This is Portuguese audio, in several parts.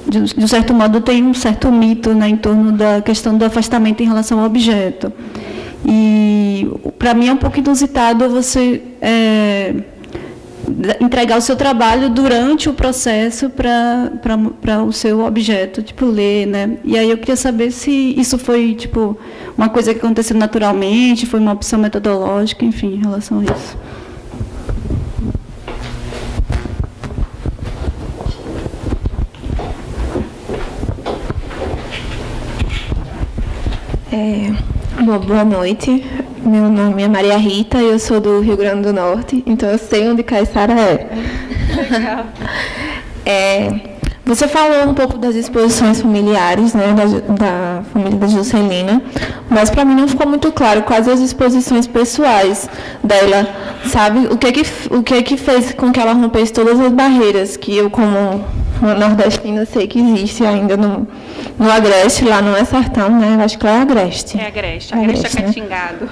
de um certo modo, tem um certo mito, né, em torno da questão do afastamento em relação ao objeto. E, para mim, é um pouco inusitado você entregar o seu trabalho durante o processo para o seu objeto, tipo, ler, né? E aí eu queria saber se isso foi, tipo, uma coisa que aconteceu naturalmente, foi uma opção metodológica, enfim, em relação a isso. Boa noite. Meu nome é Maria Rita, eu sou do Rio Grande do Norte, então eu sei onde Caiçara é. Legal. Você falou um pouco das exposições familiares, né, da família da Juscelina, mas para mim não ficou muito claro quais as exposições pessoais dela, sabe? O que fez com que ela rompesse todas as barreiras que eu, como nordestina, sei que existe ainda no Agreste, lá não é Sertão, né? Eu acho que lá é Agreste. É Agreste é Catingado.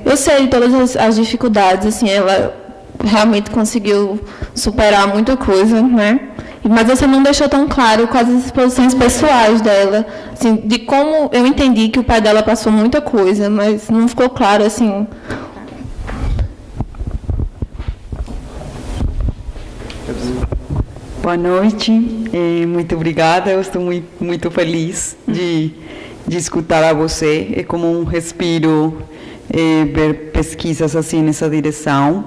Eu sei todas as dificuldades, assim, ela realmente conseguiu superar muita coisa, né? Mas você não deixou tão claro quais as exposições pessoais dela, assim, de como eu entendi que o pai dela passou muita coisa, mas não ficou claro, assim. Boa noite, muito obrigada. Eu estou muito feliz de escutar a você. É como um respiro ver pesquisas assim nessa direção.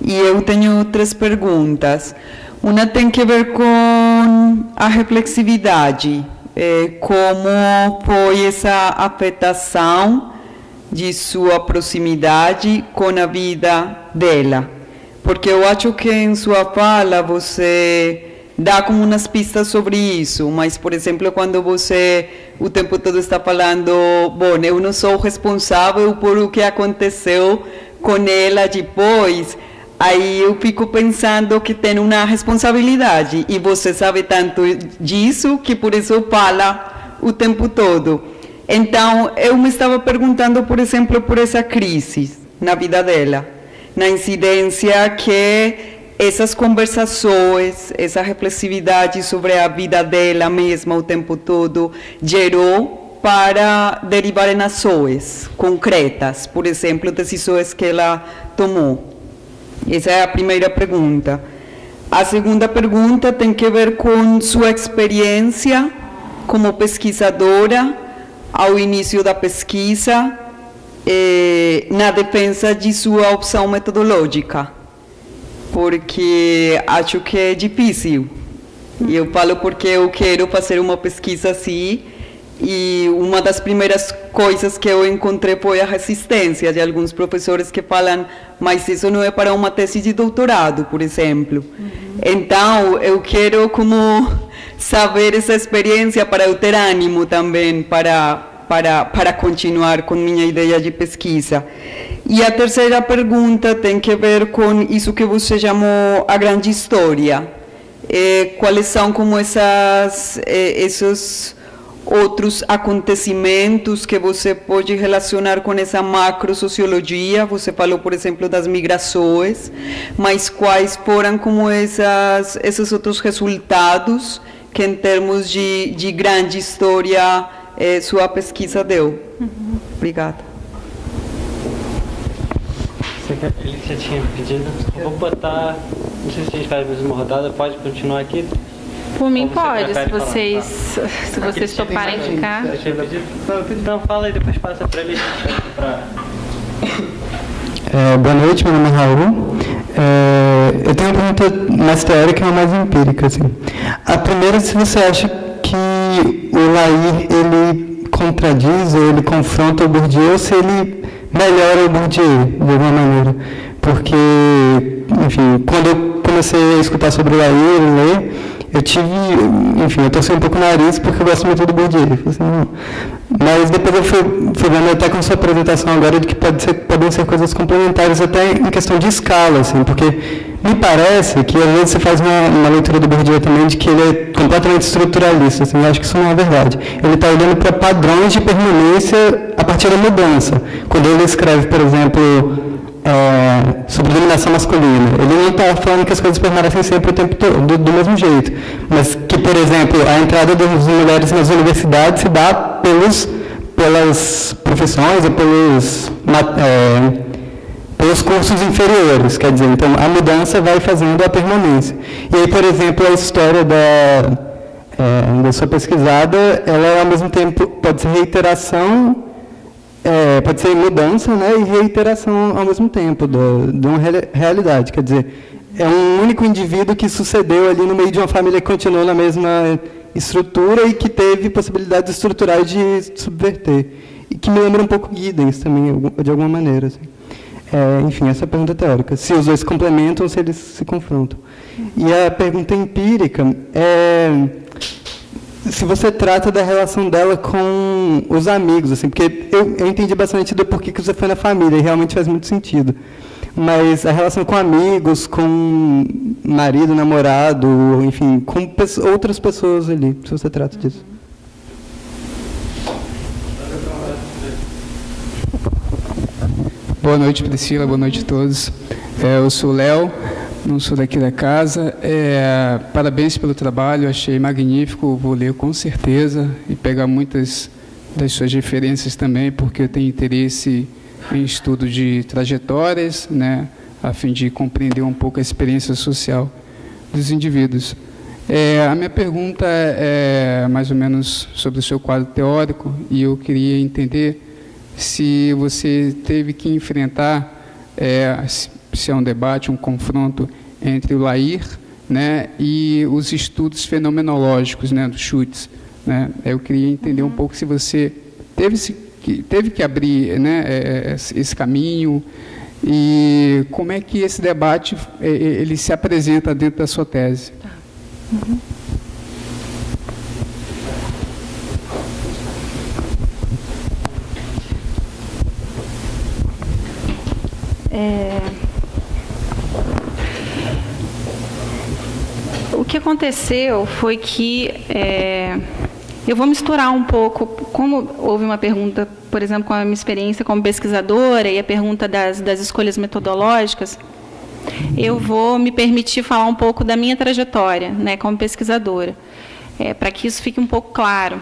E eu tenho 3 perguntas. Uma tem que ver com a reflexividade, como foi essa afetação de sua proximidade com a vida dela. Porque eu acho que em sua fala você dá como umas pistas sobre isso, mas, por exemplo, quando você o tempo todo está falando, bom, eu não sou responsável por o que aconteceu com ela depois, aí eu fico pensando que tem uma responsabilidade, e você sabe tanto disso que por isso fala o tempo todo. Então, eu me estava perguntando, por exemplo, por essa crise na vida dela, na incidência que essas conversações, essa reflexividade sobre a vida dela mesma o tempo todo gerou para derivar em ações concretas, por exemplo, decisões que ela tomou. Essa é a primeira pergunta. A segunda pergunta tem que ver com sua experiência como pesquisadora ao início da pesquisa, na defesa de sua opção metodológica, porque acho que é difícil. E eu falo porque eu quero fazer uma pesquisa assim, e uma das primeiras coisas que eu encontrei foi a resistência de alguns professores que falam, mas isso não é para uma tese de doutorado, por exemplo. Então, eu quero como saber essa experiência para eu ter ânimo também para continuar com minha ideia de pesquisa. E a terceira pergunta tem que ver com isso que você chamou a grande história. Quais são como esses outros acontecimentos que você pode relacionar com essa macrosociologia? Você falou, por exemplo, das migrações, mas quais foram como esses outros resultados que, em termos de grande história, sua pesquisa deu? Obrigada. Ele já tinha pedido. Eu vou botar. Não sei se a gente faz mais uma rodada. Pode continuar aqui? Por mim pode, se vocês toparem ficar. Então fala e depois passa para ele. Boa noite, meu nome é Raul. Eu tenho uma pergunta mais teórica e uma mais empírica. Assim. A primeira, se você acha que o Lair ele contradiz ou ele confronta o Bourdieu, ou se ele melhora o Bourdieu, de alguma maneira. Porque, enfim, quando eu comecei a escutar sobre o Lair e ler, eu torci um pouco o nariz porque eu gosto muito do Bourdieu. Assim, mas depois eu fui vendo até com sua apresentação agora de que podem ser coisas complementares até em questão de escala, assim, porque me parece que às vezes você faz uma leitura do Bourdieu também de que ele é completamente estruturalista, assim, eu acho que isso não é verdade. Ele está olhando para padrões de permanência a partir da mudança. Quando ele escreve, por exemplo, sobre dominação masculina. Ele não está falando que as coisas permanecem sempre o tempo todo, do mesmo jeito, mas que, por exemplo, a entrada das mulheres nas universidades se dá pelas profissões ou pelos cursos inferiores, quer dizer, então a mudança vai fazendo a permanência. E aí, por exemplo, a história da sua pesquisada, ela ao mesmo tempo pode ser reiteração, pode ser mudança, né, e reiteração ao mesmo tempo de uma realidade, quer dizer, é um único indivíduo que sucedeu ali no meio de uma família que continuou na mesma estrutura e que teve possibilidades estruturais de subverter, e que me lembra um pouco Giddens também, de alguma maneira, assim. Enfim, essa é a pergunta teórica, se os dois se complementam ou se eles se confrontam. E a pergunta empírica se você trata da relação dela com os amigos, assim, porque eu entendi bastante do porquê que você foi na família, e realmente faz muito sentido. Mas a relação com amigos, com marido, namorado, enfim, com outras pessoas ali, se você trata disso. Boa noite, Priscila. Boa noite a todos. Eu sou o Léo, não sou daqui da casa. Parabéns pelo trabalho, achei magnífico. Vou ler com certeza e pegar muitas das suas referências também, porque eu tenho interesse em estudo de trajetórias, né, a fim de compreender um pouco a experiência social dos indivíduos. A minha pergunta é mais ou menos sobre o seu quadro teórico, e eu queria entender se você teve que enfrentar, se é um debate, um confronto entre o Lair, né, e os estudos fenomenológicos, né, do Schutz, né. Eu queria entender um pouco se você teve que abrir, né, esse caminho, e como é que esse debate ele se apresenta dentro da sua tese. Tá. Uhum. O que aconteceu foi que eu vou misturar um pouco, como houve uma pergunta, por exemplo, com a minha experiência como pesquisadora e a pergunta das escolhas metodológicas, eu vou me permitir falar um pouco da minha trajetória, né, como pesquisadora, para que isso fique um pouco claro.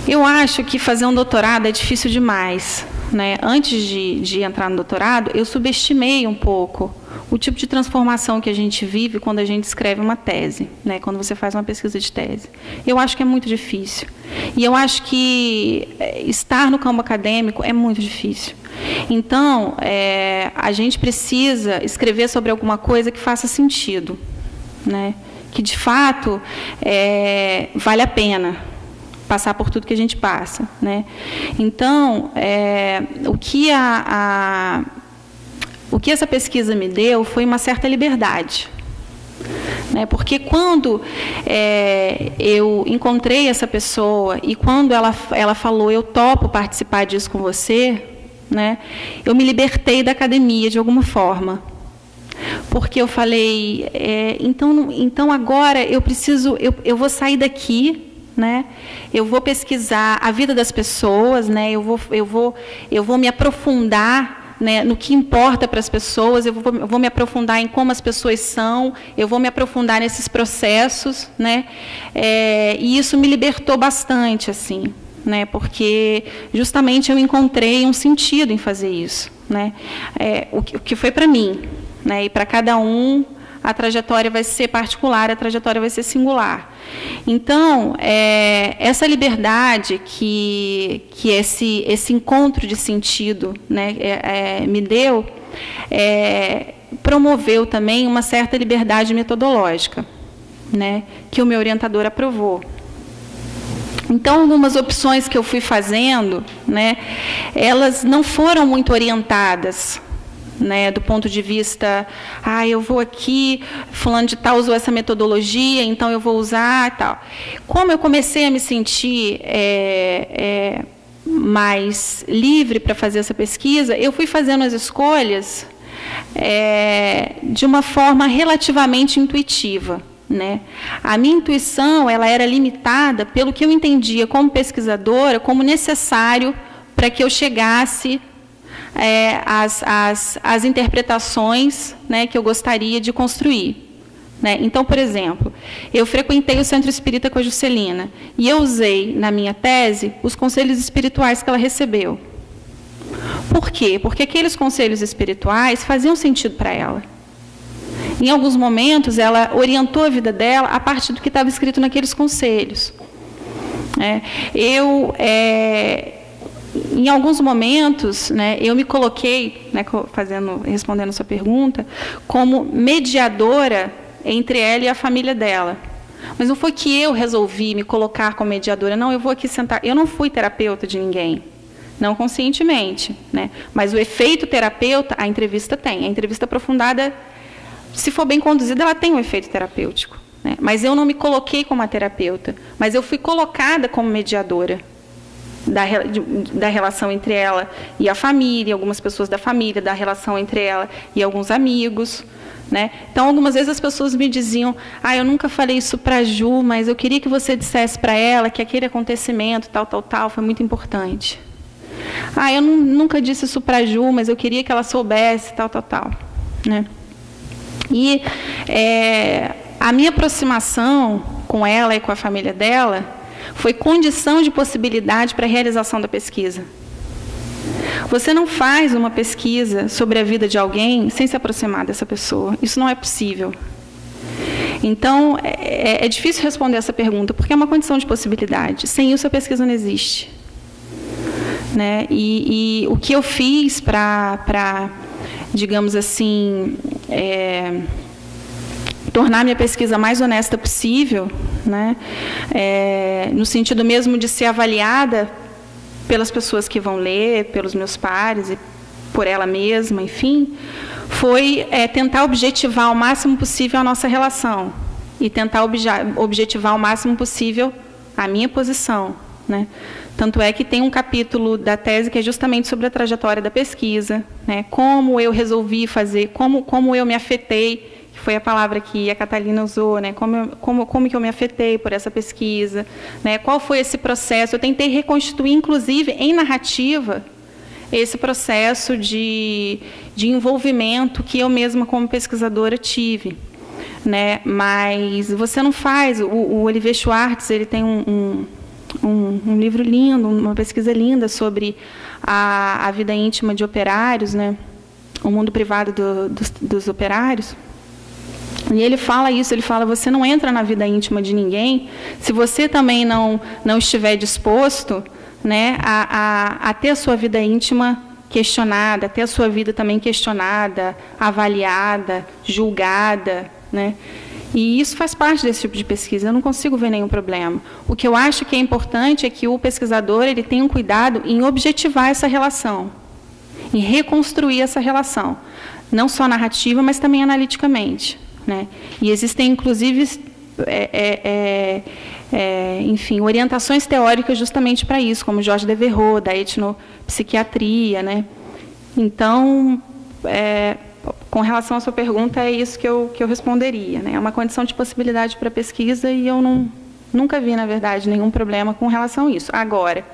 Eu acho que fazer um doutorado é difícil demais, né? Antes de entrar no doutorado, eu subestimei um pouco o tipo de transformação que a gente vive quando a gente escreve uma tese, né? Quando você faz uma pesquisa de tese. Eu acho que é muito difícil. E eu acho que estar no campo acadêmico é muito difícil. Então, a gente precisa escrever sobre alguma coisa que faça sentido, né? Que, de fato, vale a pena passar por tudo que a gente passa, né? Então, o que essa pesquisa me deu foi uma certa liberdade, né? Porque quando eu encontrei essa pessoa e quando ela falou, eu topo participar disso com você, né? Eu me libertei da academia de alguma forma, porque eu falei, então agora eu vou sair daqui, né? Eu vou pesquisar a vida das pessoas, né? Eu vou me aprofundar, né, no que importa para as pessoas, eu vou me aprofundar em como as pessoas são, eu vou me aprofundar nesses processos, né? E isso me libertou bastante, assim, né? Porque justamente eu encontrei um sentido em fazer isso, né? O que foi para mim, né? E para cada um a trajetória vai ser particular, a trajetória vai ser singular. Então, essa liberdade que esse encontro de sentido, né, me deu, promoveu também uma certa liberdade metodológica, né, que o meu orientador aprovou. Então, algumas opções que eu fui fazendo, né, elas não foram muito orientadas, né, do ponto de vista, eu vou aqui, fulano de tal usou essa metodologia, então eu vou usar e tal. Como eu comecei a me sentir mais livre para fazer essa pesquisa, eu fui fazendo as escolhas de uma forma relativamente intuitiva, né? A minha intuição ela era limitada pelo que eu entendia como pesquisadora como necessário para que eu chegasse as interpretações, né, que eu gostaria de construir. Né? Então, por exemplo, eu frequentei o Centro Espírita com a Juscelina e eu usei, na minha tese, os conselhos espirituais que ela recebeu. Por quê? Porque aqueles conselhos espirituais faziam sentido para ela. Em alguns momentos, ela orientou a vida dela a partir do que estava escrito naqueles conselhos. Em alguns momentos, né, eu me coloquei, né, respondendo a sua pergunta, como mediadora entre ela e a família dela. Mas não foi que eu resolvi me colocar como mediadora, não, eu vou aqui sentar. Eu não fui terapeuta de ninguém, não conscientemente, né? Mas o efeito terapeuta, a entrevista tem. A entrevista aprofundada, se for bem conduzida, ela tem um efeito terapêutico, né? Mas eu não me coloquei como a terapeuta, mas eu fui colocada como mediadora da relação entre ela e a família, algumas pessoas da família, da relação entre ela e alguns amigos. Né? Então, algumas vezes as pessoas me diziam, eu nunca falei isso para a Ju, mas eu queria que você dissesse para ela que aquele acontecimento, tal, foi muito importante. Eu nunca disse isso para a Ju, mas eu queria que ela soubesse, tal. Né? E a minha aproximação com ela e com a família dela foi condição de possibilidade para a realização da pesquisa. Você não faz uma pesquisa sobre a vida de alguém sem se aproximar dessa pessoa. Isso não é possível. Então, é difícil responder essa pergunta, porque é uma condição de possibilidade. Sem isso, a pesquisa não existe. Né? E o que eu fiz para digamos assim, tornar minha pesquisa mais honesta possível, né? No sentido mesmo de ser avaliada pelas pessoas que vão ler, pelos meus pares e por ela mesma, enfim, foi tentar objetivar o máximo possível a nossa relação e tentar objetivar o máximo possível a minha posição, né? Tanto é que tem um capítulo da tese que é justamente sobre a trajetória da pesquisa, né? Como eu resolvi fazer, como eu me afetei, que foi a palavra que a Catalina usou, né? Como que eu me afetei por essa pesquisa, né? Qual foi esse processo? Eu tentei reconstituir, inclusive, em narrativa, esse processo de envolvimento que eu mesma, como pesquisadora, tive. Né? Mas você não faz... O Olivier Schwartz, ele tem um livro lindo, uma pesquisa linda sobre a vida íntima de operários, né? O mundo privado dos operários. E ele fala isso, ele fala, você não entra na vida íntima de ninguém se você também não estiver disposto, né, a ter a sua vida íntima questionada, a ter a sua vida também questionada, avaliada, julgada, né? E isso faz parte desse tipo de pesquisa, eu não consigo ver nenhum problema. O que eu acho que é importante é que o pesquisador ele tenha um cuidado em objetivar essa relação, em reconstruir essa relação, não só narrativa, mas também analiticamente. Né? E existem, inclusive, enfim, orientações teóricas justamente para isso, como Jorge Devereux, da etnopsiquiatria. Né? Então, com relação à sua pergunta, é isso que eu responderia. Né? É uma condição de possibilidade para a pesquisa e eu nunca vi, na verdade, nenhum problema com relação a isso. Agora,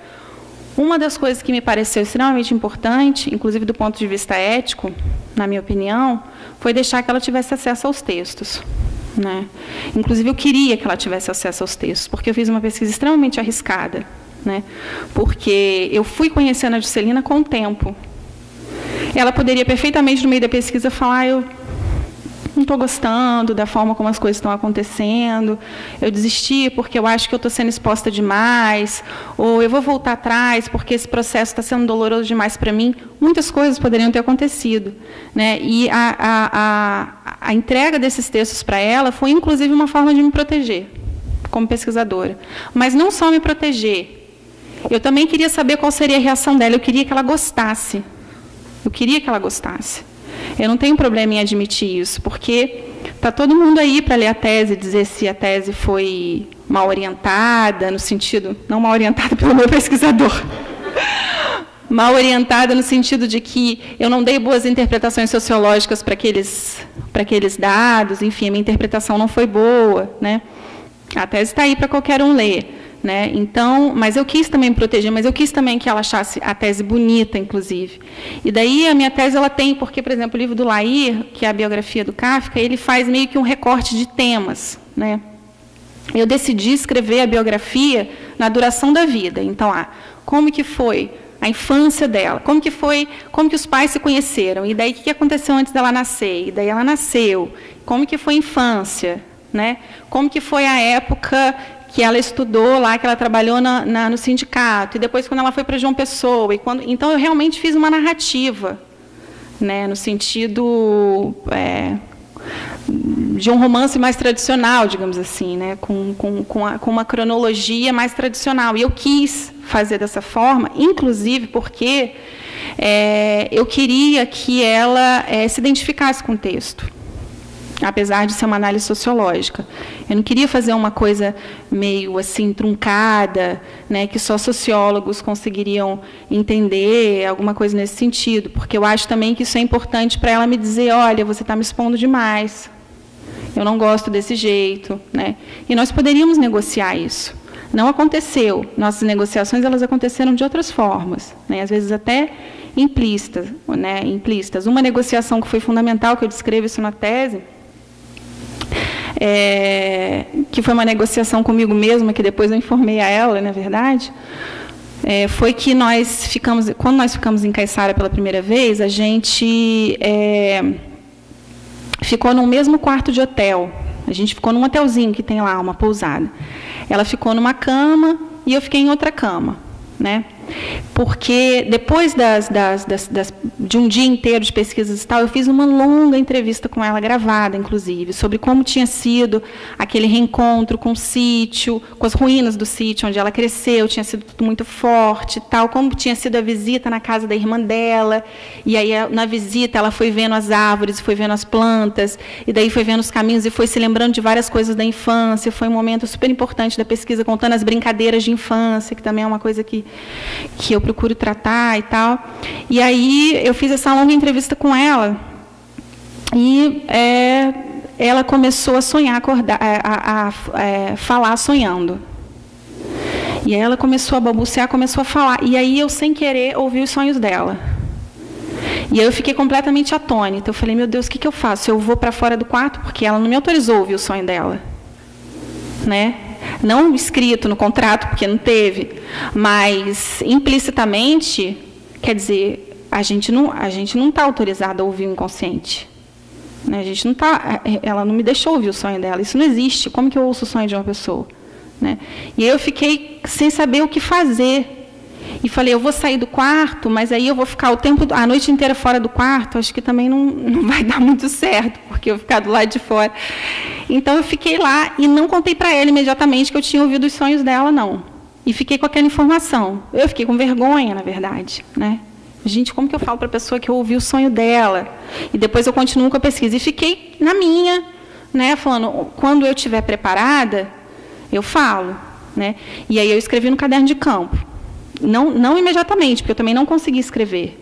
uma das coisas que me pareceu extremamente importante, inclusive do ponto de vista ético, na minha opinião, foi deixar que ela tivesse acesso aos textos. Né? Inclusive, eu queria que ela tivesse acesso aos textos, porque eu fiz uma pesquisa extremamente arriscada. Né? Porque eu fui conhecendo a Juscelina com o tempo. Ela poderia perfeitamente, no meio da pesquisa, falar, eu não estou gostando da forma como as coisas estão acontecendo, eu desisti porque eu acho que eu estou sendo exposta demais, ou eu vou voltar atrás porque esse processo está sendo doloroso demais para mim. Muitas coisas poderiam ter acontecido. Né? E a entrega desses textos para ela foi, inclusive, uma forma de me proteger, como pesquisadora. Mas não só me proteger, eu também queria saber qual seria a reação dela, eu queria que ela gostasse. Eu não tenho problema em admitir isso, porque está todo mundo aí para ler a tese, dizer se a tese foi mal orientada, no sentido, não mal orientada pelo meu pesquisador, mal orientada no sentido de que eu não dei boas interpretações sociológicas para aqueles dados, enfim, a minha interpretação não foi boa. Né? A tese está aí para qualquer um ler. né? Então, mas eu quis também proteger, mas eu quis também que ela achasse a tese bonita, inclusive. E daí a minha tese ela tem, porque, por exemplo, o livro do Lair, que é a biografia do Kafka, ele faz meio que um recorte de temas, né? Eu decidi escrever a biografia na duração da vida. Então, como que foi a infância dela? Como que os pais se conheceram? E daí o que aconteceu antes dela nascer? E daí ela nasceu. Como que foi a infância, né? Como que foi a época que ela estudou lá, que ela trabalhou no sindicato, e depois quando ela foi para João Pessoa. Então, eu realmente fiz uma narrativa, né, no sentido de um romance mais tradicional, digamos assim, né, com uma cronologia mais tradicional. E eu quis fazer dessa forma, inclusive porque eu queria que ela se identificasse com o texto, apesar de ser uma análise sociológica. Eu não queria fazer uma coisa meio assim truncada, né, que só sociólogos conseguiriam entender, alguma coisa nesse sentido, porque eu acho também que isso é importante para ela me dizer, olha, você está me expondo demais, eu não gosto desse jeito, né? E nós poderíamos negociar isso. Não aconteceu. Nossas negociações elas aconteceram de outras formas, né? Às vezes até implícitas, né? Implícitas. Uma negociação que foi fundamental, que eu descrevo isso na tese, que foi uma negociação comigo mesma, que depois eu informei a ela, na verdade, foi que quando nós ficamos em Caiçara pela primeira vez, a gente ficou no mesmo quarto de hotel. A gente ficou num hotelzinho que tem lá, uma pousada. Ela ficou numa cama e eu fiquei em outra cama, né? Porque depois de um dia inteiro de pesquisas e tal, eu fiz uma longa entrevista com ela, gravada, inclusive, sobre como tinha sido aquele reencontro com o sítio, com as ruínas do sítio onde ela cresceu, tinha sido tudo muito forte e tal, como tinha sido a visita na casa da irmã dela, e aí na visita ela foi vendo as árvores, foi vendo as plantas, e daí foi vendo os caminhos e foi se lembrando de várias coisas da infância. Foi um momento super importante da pesquisa, contando as brincadeiras de infância, que também é uma coisa que eu procuro tratar e tal. E aí eu fiz essa longa entrevista com ela e ela começou a sonhar, a falar sonhando. E aí ela começou a balbuciar, começou a falar. E aí eu, sem querer, ouvi os sonhos dela. E aí eu fiquei completamente atônita. Eu falei, meu Deus, o que eu faço? Eu vou para fora do quarto? Porque ela não me autorizou a ouvir o sonho dela, né? Não escrito no contrato, porque não teve, mas implicitamente, quer dizer, a gente não está autorizada a ouvir o inconsciente, né? A gente não tá, ela não me deixou ouvir o sonho dela. Isso não existe. Como que eu ouço o sonho de uma pessoa, né? E aí eu fiquei sem saber o que fazer. E falei, eu vou sair do quarto, mas aí eu vou ficar a noite inteira fora do quarto, acho que também não vai dar muito certo, porque eu vou ficar do lado de fora. Então, eu fiquei lá e não contei para ela imediatamente que eu tinha ouvido os sonhos dela, não. E fiquei com aquela informação. Eu fiquei com vergonha, na verdade, né? Gente, como que eu falo para a pessoa que eu ouvi o sonho dela? E depois eu continuo com a pesquisa. E fiquei na minha, né, falando, quando eu estiver preparada, eu falo, né? E aí eu escrevi no caderno de campo. Não imediatamente, porque eu também não consegui escrever.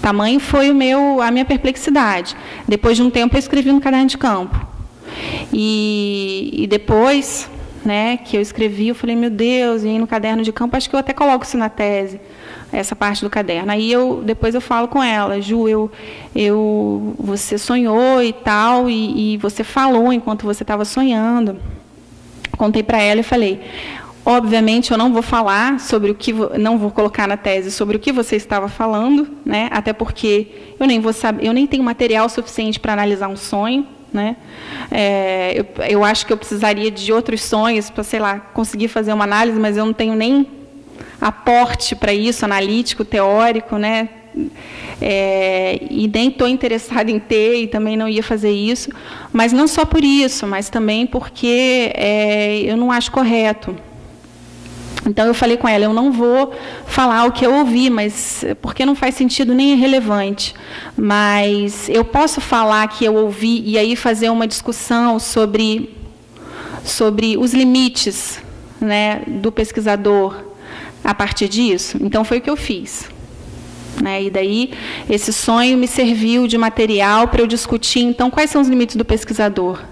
Tamanho foi a minha perplexidade. Depois de um tempo, eu escrevi no caderno de campo. E depois, né, que eu escrevi, eu falei, meu Deus, e aí no caderno de campo, acho que eu até coloco isso na tese, essa parte do caderno. Aí depois eu falo com ela, Ju, você sonhou e tal, e você falou enquanto você estava sonhando. Contei para ela e falei, obviamente, eu não vou falar sobre não vou colocar na tese sobre o que você estava falando, né? Até porque eu nem vou saber, eu nem tenho material suficiente para analisar um sonho, né? Eu acho que eu precisaria de outros sonhos para, sei lá, conseguir fazer uma análise, mas eu não tenho nem aporte para isso, analítico, teórico, né? E nem estou interessada em ter, e também não ia fazer isso, mas não só por isso, mas também porque eu não acho correto. Então, eu falei com ela, eu não vou falar o que eu ouvi, mas porque não faz sentido nem é relevante. Mas eu posso falar que eu ouvi e aí fazer uma discussão sobre os limites, né, do pesquisador a partir disso. Então, foi o que eu fiz, né? E daí, esse sonho me serviu de material para eu discutir, então, quais são os limites do pesquisador,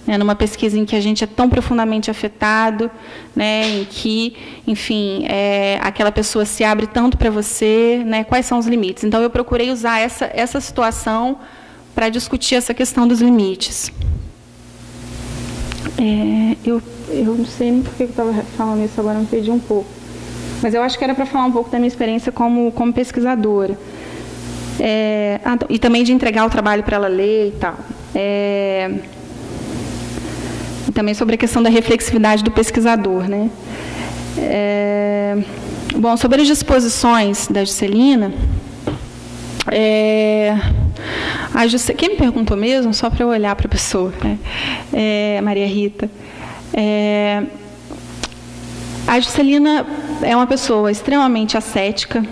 né, numa pesquisa em que a gente é tão profundamente afetado, né, em que, enfim, aquela pessoa se abre tanto para você, né, quais são os limites. Então, eu procurei usar essa situação para discutir essa questão dos limites. Eu não sei nem por que eu estava falando isso agora, me perdi um pouco. Mas eu acho que era para falar um pouco da minha experiência como pesquisadora. E também de entregar o trabalho para ela ler e tal. E também sobre a questão da reflexividade do pesquisador, né? Bom, sobre as disposições da Juscelina, quem me perguntou mesmo, só para eu olhar para a pessoa, né? Maria Rita. A Juscelina é uma pessoa extremamente ascética,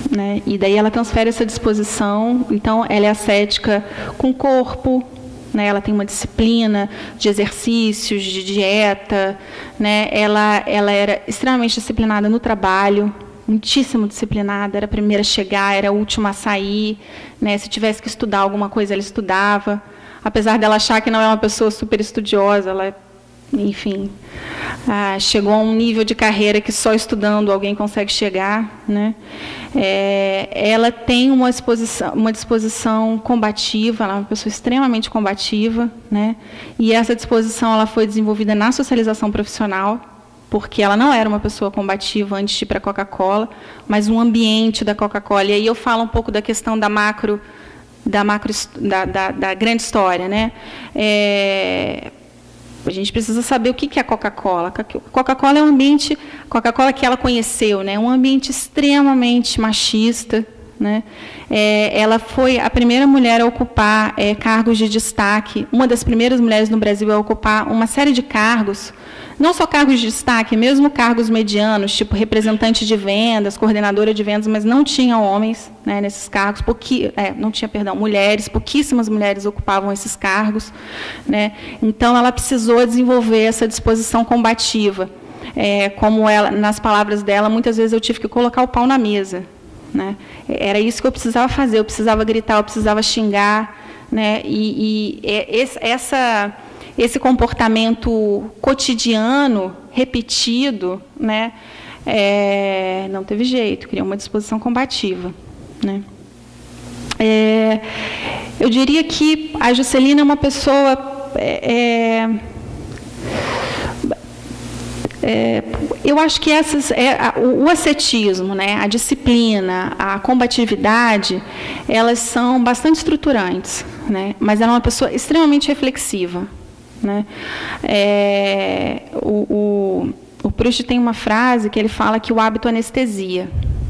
né? E daí ela transfere essa disposição. Então, ela é ascética com o corpo, né? Ela tem uma disciplina de exercícios, de dieta, né? Ela era extremamente disciplinada no trabalho, muitíssimo disciplinada, era a primeira a chegar, era a última a sair, né? Se tivesse que estudar alguma coisa, ela estudava. Apesar dela achar que não é uma pessoa super estudiosa, ela, enfim, chegou a um nível de carreira que só estudando alguém consegue chegar, né? Ela tem uma disposição combativa, ela é uma pessoa extremamente combativa, né? E essa disposição ela foi desenvolvida na socialização profissional, porque ela não era uma pessoa combativa antes de ir para a Coca-Cola, mas um ambiente da Coca-Cola. E aí eu falo um pouco da questão da grande história, né? A gente precisa saber o que é a Coca-Cola. A Coca-Cola é um ambiente, a Coca-Cola que ela conheceu, né? Um ambiente extremamente machista, né? Ela foi a primeira mulher a ocupar cargos de destaque, uma das primeiras mulheres no Brasil a ocupar uma série de cargos, não só cargos de destaque, mesmo cargos medianos, tipo representante de vendas, coordenadora de vendas, mas não tinha homens, né, nesses cargos, mulheres, pouquíssimas mulheres ocupavam esses cargos, né? Então, ela precisou desenvolver essa disposição combativa. Como ela, nas palavras dela, muitas vezes eu tive que colocar o pau na mesa, né? Era isso que eu precisava fazer, eu precisava gritar, eu precisava xingar, né? Esse comportamento cotidiano, repetido, né, não teve jeito, criou uma disposição combativa, né? Eu diria que a Juscelina é uma pessoa... eu acho que o ascetismo, né, a disciplina, a combatividade, elas são bastante estruturantes, né, mas ela é uma pessoa extremamente reflexiva, né? O Proust tem uma frase que ele fala que o hábito anestesia,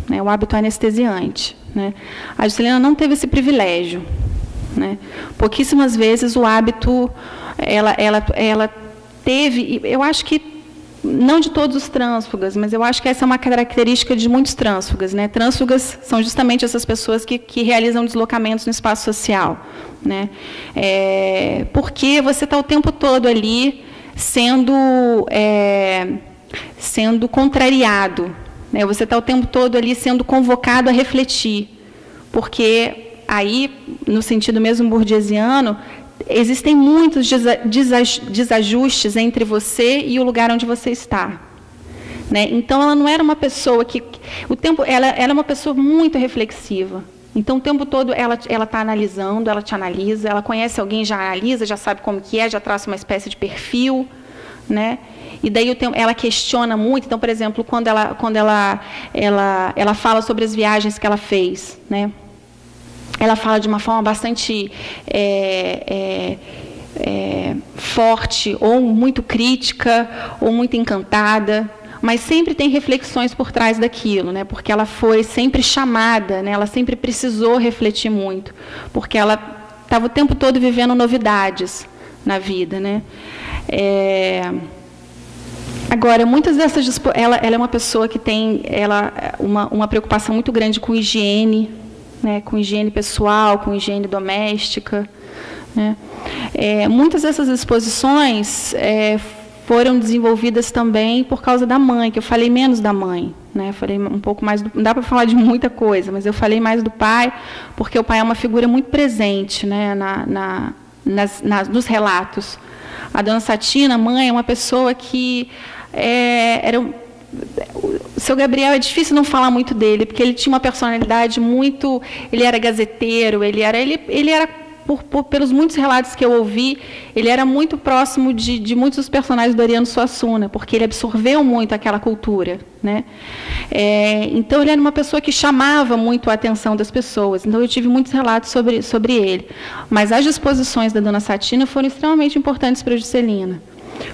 né, o hábito anestesiante, né? A Juscelina não teve esse privilégio, né? Pouquíssimas vezes o hábito ela teve, eu acho que não de todos os trânsfugas, mas eu acho que essa é uma característica de muitos trânsfugas, né? Trânsfugas são justamente essas pessoas que realizam deslocamentos no espaço social, né? Porque você está o tempo todo ali sendo contrariado, né? Você está o tempo todo ali sendo convocado a refletir, porque aí, no sentido mesmo burguesiano, existem muitos desajustes entre você e o lugar onde você está, né? Então, ela não era uma pessoa ela era uma pessoa muito reflexiva. Então, o tempo todo ela está analisando, ela te analisa, ela conhece alguém, já analisa, já sabe como que já traça uma espécie de perfil, né? E daí ela questiona muito. Então, por exemplo, quando ela fala sobre as viagens que ela fez, né? Ela fala de uma forma bastante forte, ou muito crítica, ou muito encantada, mas sempre tem reflexões por trás daquilo, né? Porque ela foi sempre chamada, né? Ela sempre precisou refletir muito, porque ela estava o tempo todo vivendo novidades na vida, né? Agora, muitas dessas... Ela é uma pessoa que tem uma preocupação muito grande com higiene, né, com higiene pessoal, com higiene doméstica, né? Muitas dessas exposições foram desenvolvidas também por causa da mãe, que eu falei menos da mãe, né? Falei um pouco mais não dá para falar de muita coisa, mas eu falei mais do pai, porque o pai é uma figura muito presente, né, nos relatos. A dona Satina, mãe, é uma pessoa que o seu Gabriel, é difícil não falar muito dele, porque ele tinha uma personalidade muito... Ele era gazeteiro, ele era pelos muitos relatos que eu ouvi, ele era muito próximo de muitos dos personagens do Ariano Suassuna, porque ele absorveu muito aquela cultura, né? Então, ele era uma pessoa que chamava muito a atenção das pessoas. Então, eu tive muitos relatos sobre ele. Mas as disposições da dona Satina foram extremamente importantes para a Juscelina,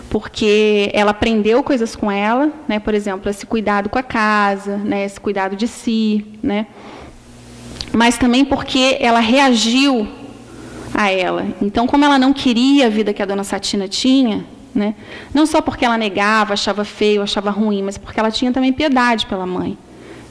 porque ela aprendeu coisas com ela, né? Por exemplo, esse cuidado com a casa, né? Esse cuidado de si, né? Mas também porque ela reagiu a ela. Então, como ela não queria a vida que a dona Satina tinha, né? Não só porque ela negava, achava feio, achava ruim, mas porque ela tinha também piedade pela mãe,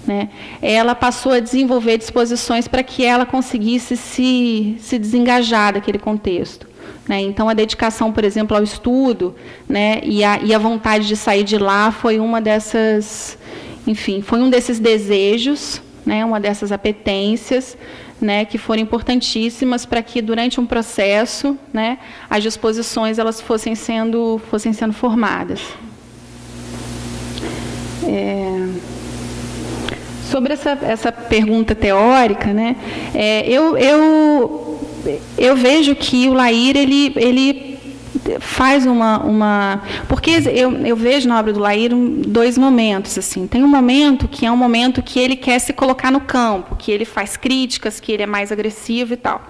né? Ela passou a desenvolver disposições para que ela conseguisse se desengajar daquele contexto, né? Então, a dedicação, por exemplo, ao estudo, né? e a vontade de sair de lá foi uma dessas, enfim, foi um desses desejos, né? Uma dessas apetências, né, que foram importantíssimas para que, durante um processo, né, as disposições elas fossem sendo formadas. Sobre essa pergunta teórica, né, eu vejo que o Lair ele faz porque eu vejo na obra do Lair dois momentos, assim. Tem um momento que é um momento que ele quer se colocar no campo, que ele faz críticas, que ele é mais agressivo e tal.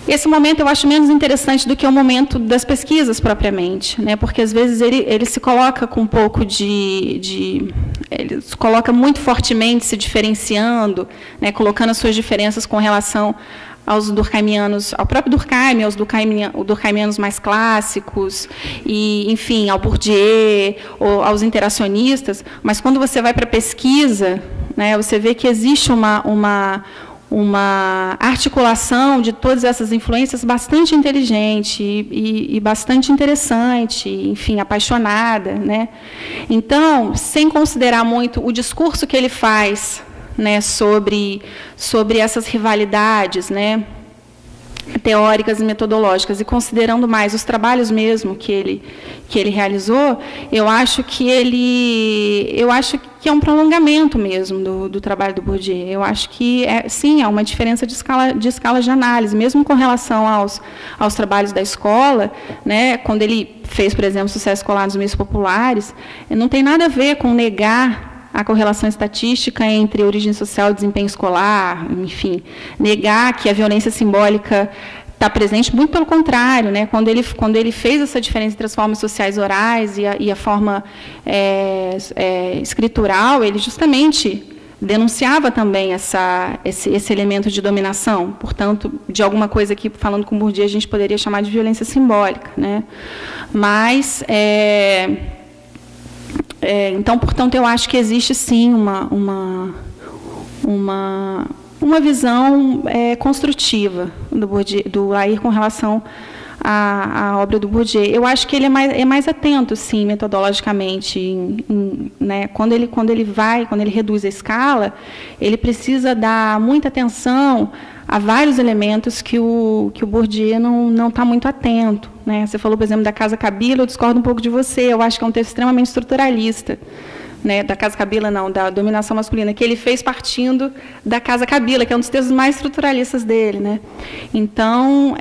Esse momento eu acho menos interessante do que o momento das pesquisas propriamente, né? Porque às vezes ele se coloca com um pouco ele se coloca muito fortemente se diferenciando, né? Colocando as suas diferenças com relação aos durkheimianos, ao próprio Durkheim, aos durkheimianos mais clássicos, e, enfim, ao Bourdieu, ou aos interacionistas, mas quando você vai para a pesquisa, né, você vê que existe uma articulação de todas essas influências bastante inteligente e bastante interessante, enfim, apaixonada, né? Então, sem considerar muito o discurso que ele faz, né, sobre essas rivalidades, né, teóricas e metodológicas, e considerando mais os trabalhos mesmo que ele realizou, eu acho que é um prolongamento mesmo do trabalho do Bourdieu. Eu acho que sim, é uma diferença de escala de análise, mesmo com relação aos trabalhos da escola, né, quando ele fez, por exemplo, sucesso escolar nos meios populares, não tem nada a ver com negar a correlação estatística entre origem social e desempenho escolar, enfim, negar que a violência simbólica está presente, muito pelo contrário, né? Quando ele fez essa diferença entre as formas sociais orais e a forma escritural, ele justamente denunciava também esse elemento de dominação, portanto, de alguma coisa que, falando com Bourdieu, a gente poderia chamar de violência simbólica, né? Mas então, portanto, eu acho que existe, sim, uma visão construtiva do Lair com relação à obra do Bourdieu. Eu acho que ele é mais atento, sim, metodologicamente, né? Quando ele reduz a escala, ele precisa dar muita atenção a vários elementos que o Bourdieu não está muito atento, né? Você falou, por exemplo, da Casa Kabila, eu discordo um pouco de você, eu acho que é um texto extremamente estruturalista, né? Da Casa Kabila, não, da dominação masculina, que ele fez partindo da Casa Kabila, que é um dos textos mais estruturalistas dele, né? Então,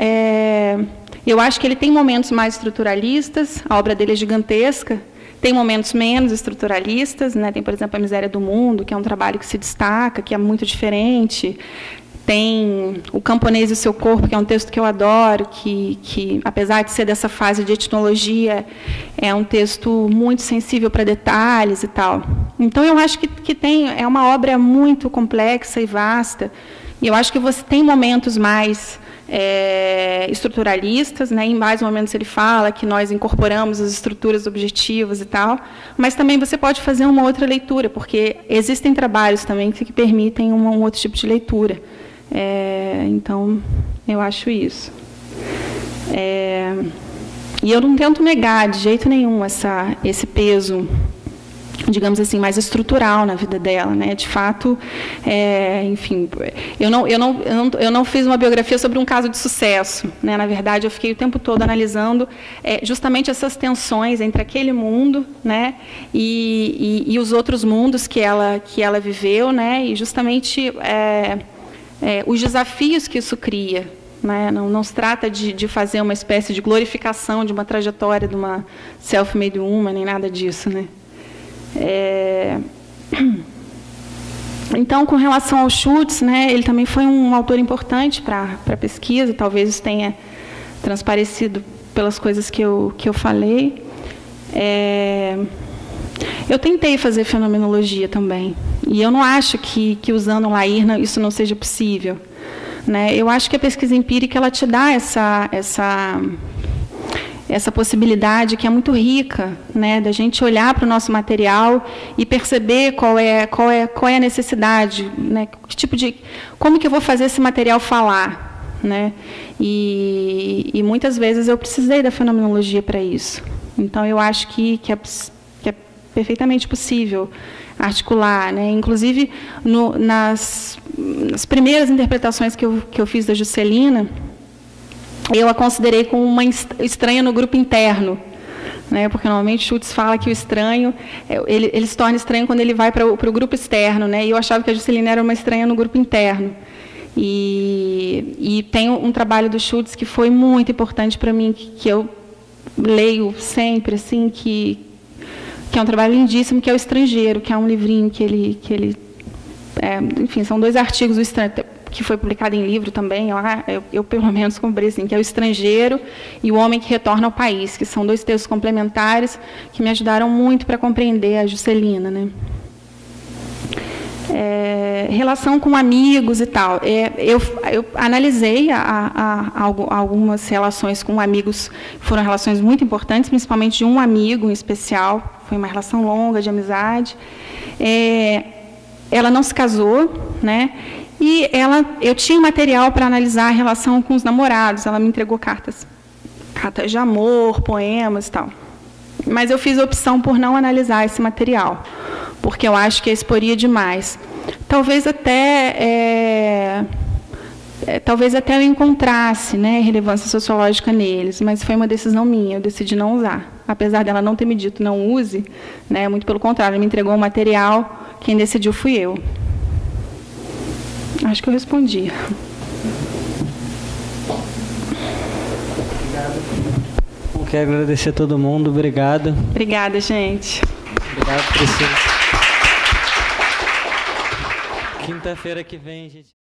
eu acho que ele tem momentos mais estruturalistas, a obra dele é gigantesca, tem momentos menos estruturalistas, né? Tem, por exemplo, A Miséria do Mundo, que é um trabalho que se destaca, que é muito diferente. Tem O Camponês e o Seu Corpo, que é um texto que eu adoro, que apesar de ser dessa fase de etnologia, é um texto muito sensível para detalhes e tal. Então, eu acho que é uma obra muito complexa e vasta, e eu acho que você tem momentos mais estruturalistas, né? Em vários momentos ele fala que nós incorporamos as estruturas objetivas e tal, mas também você pode fazer uma outra leitura, porque existem trabalhos também que permitem um outro tipo de leitura. Então, eu acho isso. E eu não tento negar de jeito nenhum esse peso digamos assim, mais estrutural na vida dela, né? De fato, enfim, eu não fiz uma biografia sobre um caso de sucesso, né? Na verdade, eu fiquei o tempo todo analisando justamente essas tensões entre aquele mundo, né? E os outros mundos que ela viveu, né? E justamente os desafios que isso cria. Né? Não se trata de fazer uma espécie de glorificação de uma trajetória de uma self-made woman, nem nada disso, né? Então, com relação ao Schultz, né, ele também foi um autor importante para a pesquisa, talvez isso tenha transparecido pelas coisas que eu falei. Eu tentei fazer fenomenologia também, e eu não acho que usando o Lair isso não seja possível. Né? Eu acho que a pesquisa empírica ela te dá essa possibilidade que é muito rica, né, da gente olhar para o nosso material e perceber qual é a necessidade, né, como que eu vou fazer esse material falar, né? E muitas vezes eu precisei da fenomenologia para isso. Então eu acho que é perfeitamente possível articular, né? Inclusive nas primeiras interpretações que eu fiz da Juscelina, eu a considerei como uma estranha no grupo interno, né? Porque normalmente Schultz fala que o estranho, ele se torna estranho quando ele vai para o grupo externo, né? E eu achava que a Juscelina era uma estranha no grupo interno. E tem um trabalho do Schultz que foi muito importante para mim, que eu leio sempre, assim, que é um trabalho lindíssimo, que é O Estrangeiro, que é um livrinho que ele enfim, são 2 artigos do Estranho, que foi publicado em livro também, eu pelo menos comprei assim, que é O Estrangeiro e O Homem que Retorna ao País, que são 2 textos complementares que me ajudaram muito para compreender a Juscelina, né? Relação com amigos e tal. Eu analisei algumas relações com amigos, foram relações muito importantes, principalmente de um amigo em especial, foi uma relação longa de amizade. Ela não se casou, né? E eu tinha material para analisar a relação com os namorados, ela me entregou cartas de amor, poemas e tal. Mas eu fiz a opção por não analisar esse material, porque eu acho que exporia demais. Talvez até eu encontrasse, né, relevância sociológica neles, mas foi uma decisão minha, eu decidi não usar. Apesar dela não ter me dito não use, né, muito pelo contrário, ela me entregou o material, quem decidiu fui eu. Acho que eu respondi. Quero agradecer a todo mundo, obrigado. Obrigada, gente. Obrigado, Priscila. Quinta-feira que vem, gente.